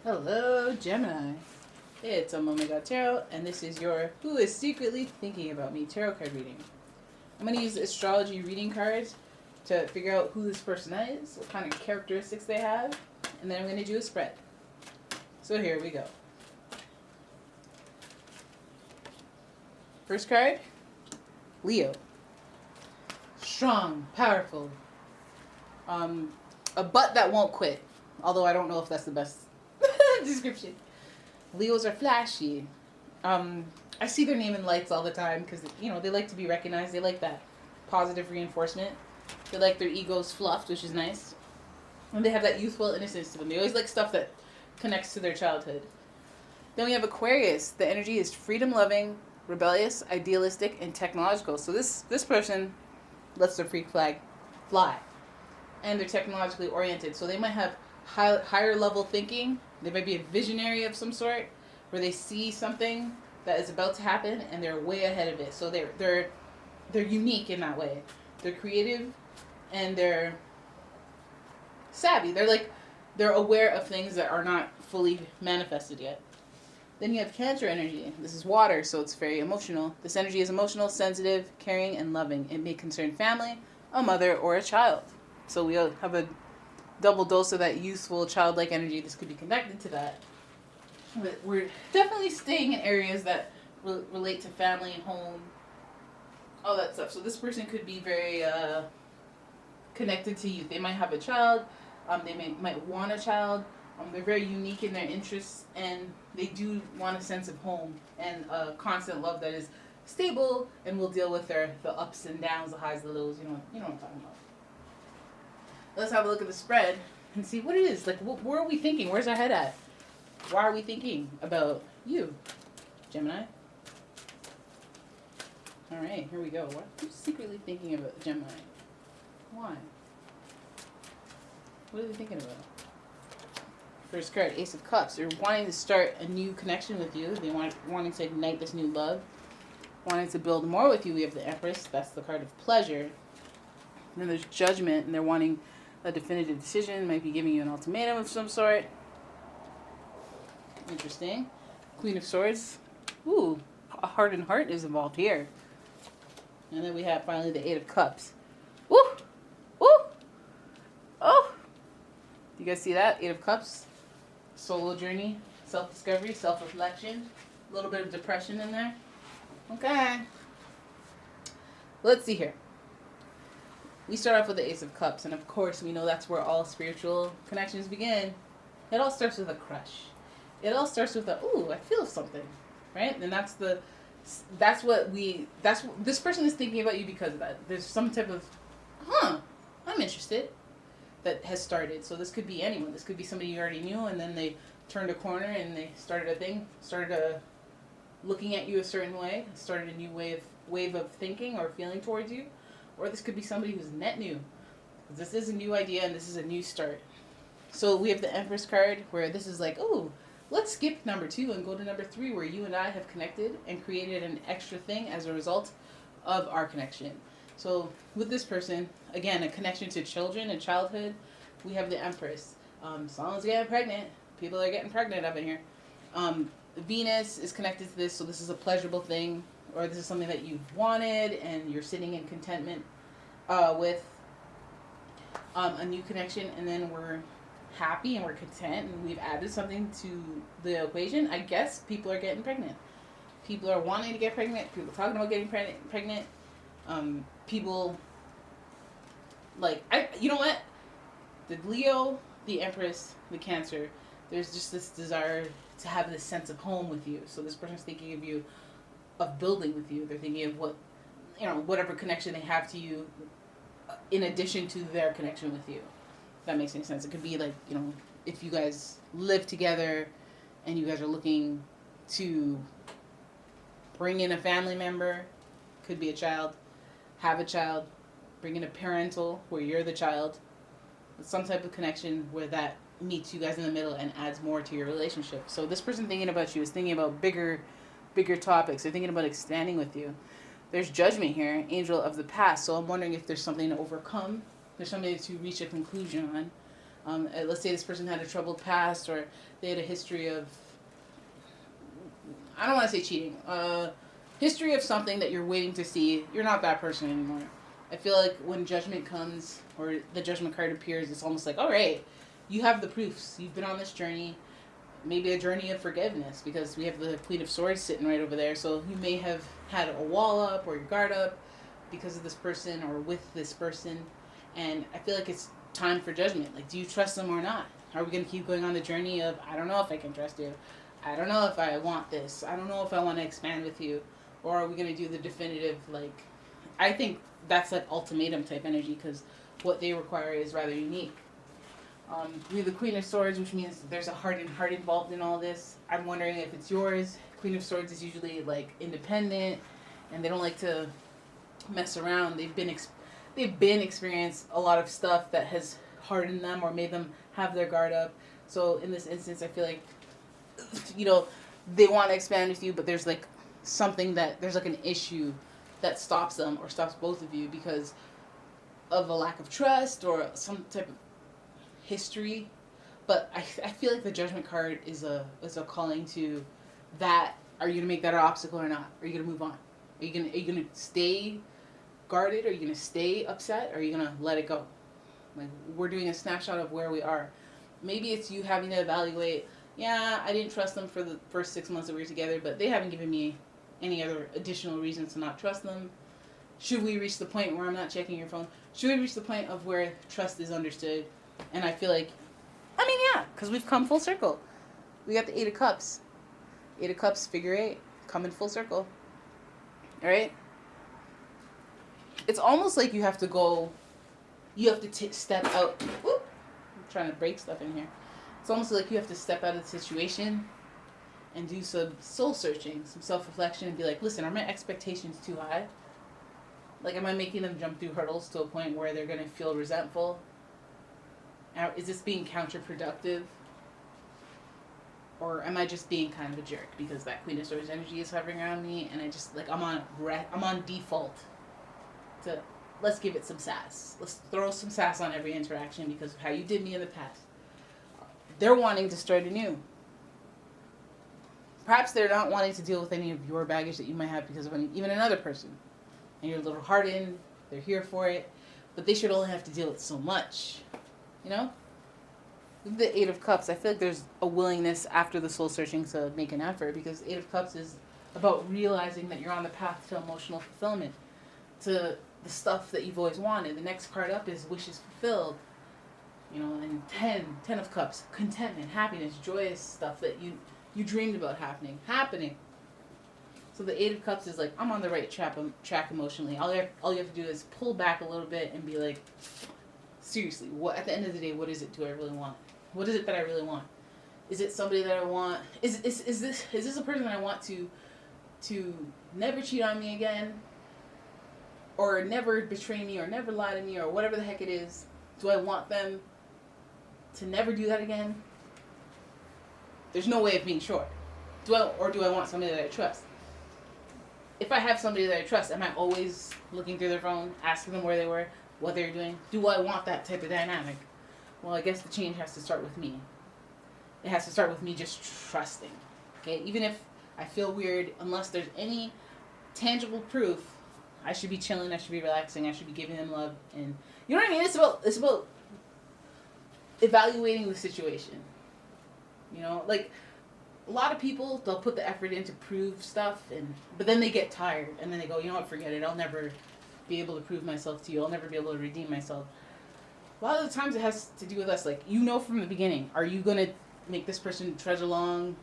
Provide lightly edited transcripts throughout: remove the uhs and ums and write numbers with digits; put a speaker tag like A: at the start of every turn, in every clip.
A: Hello, Gemini. It's umomg.tarot, and this is your Who is Secretly Thinking About Me tarot card reading. I'm going to use the astrology reading cards to figure out who this person is, what kind of characteristics they have, and then I'm going to do a spread. So here we go. First card, Leo. Strong, powerful. A butt that won't quit. Although I don't know if that's the best description. Leos are flashy. I see their name in lights all the time because, they like to be recognized. They like that positive reinforcement. They like their egos fluffed, which is nice. And they have that youthful innocence to them. They always like stuff that connects to their childhood. Then we have Aquarius. The energy is freedom-loving, rebellious, idealistic, and technological. So this person lets their freak flag fly. And they're technologically oriented. So they might have higher level thinking. They might be a visionary of some sort, where they see something that is about to happen and they're way ahead of it. So they're unique in that way. They're creative and they're savvy. They're aware of things that are not fully manifested yet. Then you have Cancer energy. This is water, so it's very emotional. This energy is emotional, sensitive, caring, and loving. It may concern family, a mother, or a child. So we have a double dose of that youthful, childlike energy. This could be connected to that. But we're definitely staying in areas that relate to family, home, all that stuff. So this person could be very connected to youth. They might have a child. They might want a child. They're very unique in their interests, and they do want a sense of home and a constant love that is stable and will deal with the ups and downs, the highs, the lows. You know what I'm talking about. Let's have a look at the spread and see what it is. Like, where are we thinking? Where's our head at? Why are we thinking about you, Gemini? All right, here we go. What are you secretly thinking about Gemini? Why? What are they thinking about? First card, Ace of Cups. They're wanting to start a new connection with you. They wanting to ignite this new love. Wanting to build more with you. We have the Empress. That's the card of pleasure. And then there's Judgment, and they're wanting a definitive decision. Might be giving you an ultimatum of some sort. Interesting. Queen of Swords. Ooh, a heart and heart is involved here. And then we have finally the Eight of Cups. Woo! Woo! Oh! You guys see that? Eight of Cups. Solo journey, self-discovery, self-reflection. A little bit of depression in there. Okay. Let's see here. We start off with the Ace of Cups, and of course we know that's where all spiritual connections begin. It all starts with a crush. It all starts with ooh, I feel something, right? And that's what this person is thinking about you because of that. There's some type of, I'm interested, that has started. So this could be anyone. This could be somebody you already knew, and then they turned a corner and they started looking at you a certain way, started a new wave of thinking or feeling towards you. Or this could be somebody who's net new. This is a new idea and this is a new start. So we have the Empress card where this is like, oh, let's skip number 2 and go to number 3 where you and I have connected and created an extra thing as a result of our connection. So with this person, again, a connection to children and childhood, we have the Empress. Someone's getting pregnant. People are getting pregnant up in here. Venus is connected to this, so this is a pleasurable thing, or this is something that you've wanted and you're sitting in contentment with a new connection, and then we're happy and we're content and we've added something to the equation. I guess people are getting pregnant. People are wanting to get pregnant. People are talking about getting pregnant. People you know what? The Leo, the Empress, the Cancer, there's just this desire to have this sense of home with you. So this person's thinking of you, of building with you. They're thinking of whatever connection they have to you in addition to their connection with you. If that makes any sense. It could be like, if you guys live together and you guys are looking to bring in a family member, could be a child, have a child, bring in a parental where you're the child, some type of connection where that meets you guys in the middle and adds more to your relationship. So this person thinking about you is thinking about bigger topics. They're thinking about expanding with you. There's Judgment here, Angel of the Past. So I'm wondering if there's something to overcome. There's something to reach a conclusion on. Let's say this person had a troubled past, or they had a history of, I don't want to say cheating, history of something that you're waiting to see. You're not that person anymore. I feel like when judgment comes, or the judgment card appears, it's almost like, all right, you have the proofs. You've been on this journey, maybe a journey of forgiveness, because we have the Queen of Swords sitting right over there. So you may have had a wall up or your guard up because of this person or with this person. And I feel like it's time for judgment. Like, do you trust them or not? Are we going to keep going on the journey of, I don't know if I can trust you. I don't know if I want this. I don't know if I want to expand with you. Or are we going to do the definitive, like, I think that's like ultimatum type energy, because what they require is rather unique. We have the Queen of Swords, which means there's a heart involved in all this. I'm wondering if it's yours. Queen of Swords is usually like independent, and they don't like to mess around. They've been experienced a lot of stuff that has hardened them or made them have their guard up. So in this instance, I feel like, they want to expand with you, but there's like something there's like an issue that stops them or stops both of you because of a lack of trust or some type of history. But I feel like the Judgment card is a calling to that. Are you gonna make that an obstacle or not? Are you gonna move on? Are you gonna stay guarded? Are you gonna stay upset? Or are you gonna let it go? Like, we're doing a snapshot of where we are. Maybe it's you having to evaluate, yeah, I didn't trust them for the first 6 months that we were together, but they haven't given me any other additional reasons to not trust them. Should we reach the point where I'm not checking your phone? Should we reach the point of where trust is understood? And I feel like, yeah, because we've come full circle. We got the Eight of Cups. Eight of Cups, figure eight, coming full circle. All right? It's almost like you have to step out. Whoop, I'm trying to break stuff in here. It's almost like you have to step out of the situation and do some soul searching, some self-reflection, and be like, listen, are my expectations too high? Like, am I making them jump through hurdles to a point where they're going to feel resentful? Is this being counterproductive? Or am I just being kind of a jerk because that Queen of Swords energy is hovering around me, and I just, like, I'm on default to, let's give it some sass. Let's throw some sass on every interaction because of how you did me in the past. They're wanting to start anew. Perhaps they're not wanting to deal with any of your baggage that you might have because of even another person. And you're a little hardened, they're here for it, but they should only have to deal with so much. With the Eight of Cups, I feel like there's a willingness after the soul searching to make an effort, because Eight of Cups is about realizing that you're on the path to emotional fulfillment, to the stuff that you've always wanted. The next card up is wishes fulfilled. And 10 of Cups, contentment, happiness, joyous stuff that you dreamed about happening. So the Eight of Cups is like, I'm on the right track emotionally. All you have to do is pull back a little bit and be like, seriously, what at the end of the day, what is it do I really want? What is it that I really want? Is it somebody that I want? Is this a person that I want to never cheat on me again? Or never betray me, or never lie to me, or whatever the heck it is? Do I want them to never do that again? There's no way of being sure. Do I want somebody that I trust? If I have somebody that I trust, am I always looking through their phone, asking them where they were, what they're doing? Do I want that type of dynamic? Well, I guess the change has to start with me. It has to start with me just trusting. Okay? Even if I feel weird, unless there's any tangible proof, I should be chilling, I should be relaxing, I should be giving them love. And you know what I mean? It's about evaluating the situation. Like, a lot of people, they'll put the effort in to prove stuff, but then they get tired, and then they go, you know what, forget it. I'll never be able to prove myself to you. I'll never be able to redeem myself. A lot of the times it has to do with us. Like, from the beginning, are you going to make this person trudge along,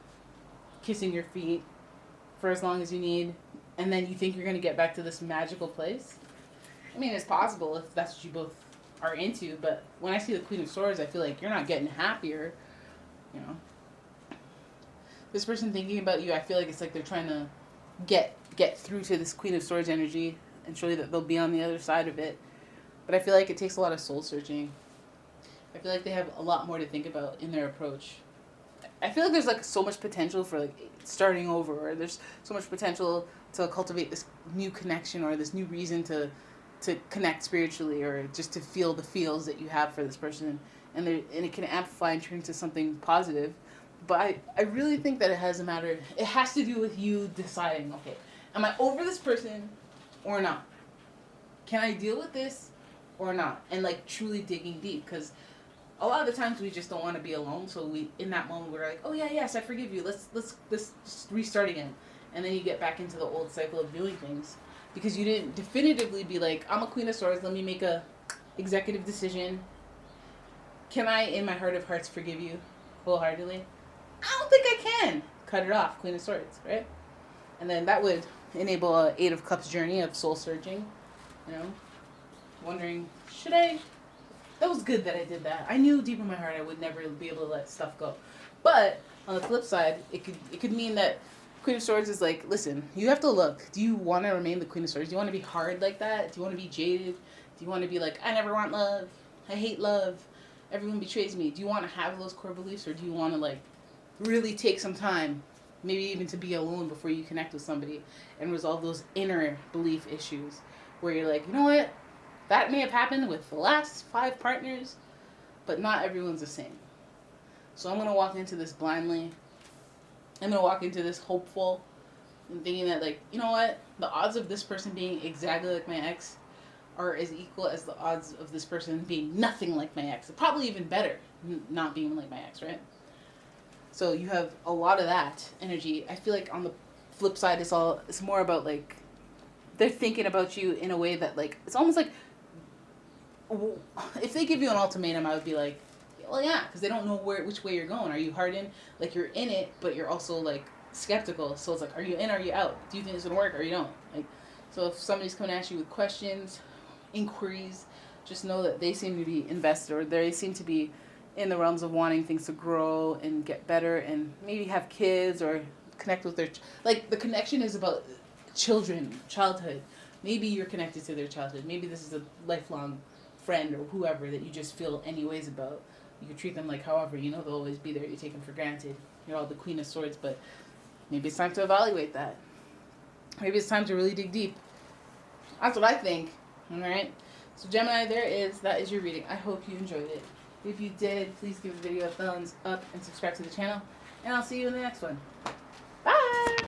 A: kissing your feet for as long as you need, and then you think you're going to get back to this magical place? I mean, it's possible if that's what you both are into, but when I see the Queen of Swords, I feel like you're not getting happier, This person thinking about you, I feel like it's like they're trying to get through to this Queen of Swords energy and show you that they'll be on the other side of it. But I feel like it takes a lot of soul searching. I feel like they have a lot more to think about in their approach. I feel like there's like so much potential for like starting over, or there's so much potential to cultivate this new connection or this new reason to connect spiritually, or just to feel the feels that you have for this person. and it can amplify and turn into something positive. But I really think that it has to do with you deciding, okay, am I over this person or not? Can I deal with this or not? And like truly digging deep, because a lot of the times we just don't want to be alone. So we, in that moment, we're like, oh yeah, yes, I forgive you. Let's just restart again. And then you get back into the old cycle of doing things because you didn't definitively be like, I'm a Queen of Swords. Let me make a executive decision. Can I, in my heart of hearts, forgive you wholeheartedly? I don't think I can. Cut it off, Queen of Swords, right? And then that would enable a Eight of Cups journey of soul searching. You know, wondering, should I? That was good that I did that. I knew deep in my heart I would never be able to let stuff go. But on the flip side, it could mean that Queen of Swords is like, listen, you have to look. Do you want to remain the Queen of Swords? Do you want to be hard like that? Do you want to be jaded? Do you want to be like, I never want love. I hate love. Everyone betrays me. Do you want to have those core beliefs, or do you want to like really take some time, maybe even to be alone before you connect with somebody and resolve those inner belief issues where you're like, you know what? That may have happened with the last 5 partners, but not everyone's the same. So I'm going to walk into this blindly. I'm going to walk into this hopeful and thinking that, like, you know what? The odds of this person being exactly like my ex are as equal as the odds of this person being nothing like my ex. Probably even better not being like my ex, right? So you have a lot of that energy. I feel like on the flip side, it's more about, like, they're thinking about you in a way that, like, it's almost like, if they give you an ultimatum, I would be like, well, yeah, because they don't know which way you're going. Are you hardened? Like, you're in it, but you're also, like, skeptical. So it's like, are you in or are you out? Do you think it's going to work or you don't? Like, so if somebody's coming at you with questions, inquiries, just know that they seem to be invested, or they seem to be in the realms of wanting things to grow and get better and maybe have kids or connect with their, like, the connection is about childhood. Maybe you're connected to their childhood. Maybe this is a lifelong friend or whoever that you just feel any ways about. You can treat them like however, you know they'll always be there. You take them for granted. You're all the Queen of Swords, but maybe it's time to evaluate that. Maybe it's time to really dig deep. That's what I think. All right? So Gemini, that is your reading. I hope you enjoyed it. If you did, please give the video a thumbs up and subscribe to the channel. And I'll see you in the next one.